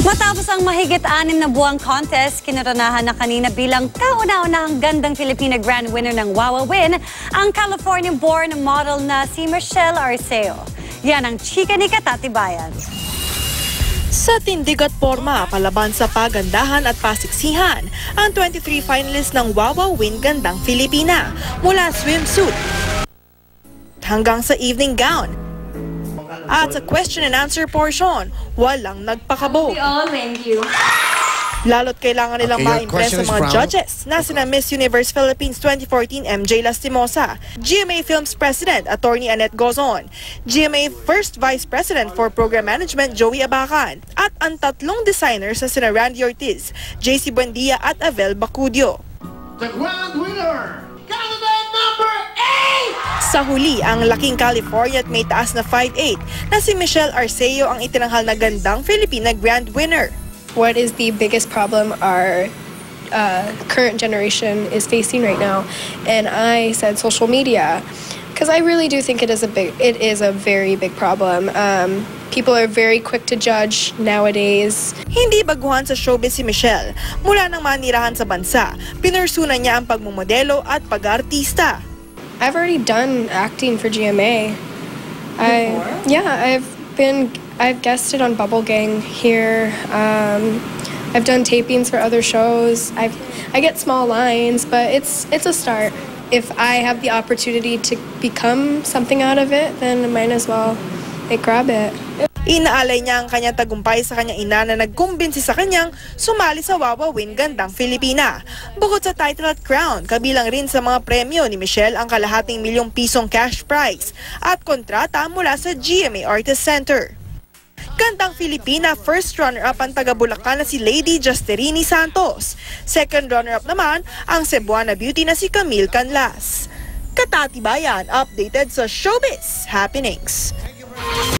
Matapos ang mahigit 6 na buwang contest, kinoronahan na kanina bilang kauna-unahang gandang Filipina Grand Winner ng Wawa Win ang California-born model na si Michelle Arceo. Yan ang chika ni Katatibayan. Sa tindig at porma, palaban sa pagandahan at pasiksihan, ang 23 finalists ng Wawa Win Gandang Filipina mula swimsuit hanggang sa evening gown. At sa question and answer portion, walang nagpakabog. Thank you. Lalo't kailangan nilang ma-impress sa mga judges na sina Miss Universe Philippines 2014 MJ Lastimosa, GMA Films President Attorney Annette Gozon, GMA First Vice President for Program Management Joey Abacan, at ang tatlong designers na sina Randy Ortiz, JC Buendia at Avel Bacudio. The grand winner, candidate number 8! Sa huli, ang laking California at may taas na 5'8" na si Michelle Arceo ang itinanghal na gandang Filipina Grand Winner. What is the biggest problem our current generation is facing right now? And I said social media, because I really do think it is a very big problem. People are very quick to judge nowadays. Hindi baguhan sa showbiz si Michelle. Mula nang manirahan sa bansa, pinursunan niya ang pagmumodelo at pag-artista. I've already done acting for GMA. I've guested on Bubble Gang here. I've done tapings for other shows. I get small lines, but it's a start. If I have the opportunity to become something out of it, then I might as well grab it. Inaalay niya ang kanyang tagumpay sa kanyang ina na nagkumbinsi sa kanyang sumali sa Wawa Win Gandang Filipina. Bukod sa title at crown, kabilang rin sa mga premyo ni Michelle ang kalahating milyong pisong cash prize at kontrata mula sa GMA Artist Center. Gandang Filipina, first runner-up ang taga-Bulacan na si Lady Justerini Santos. Second runner-up naman ang Cebuana beauty na si Camille Canlas. Katatibayan, updated sa Showbiz Happenings.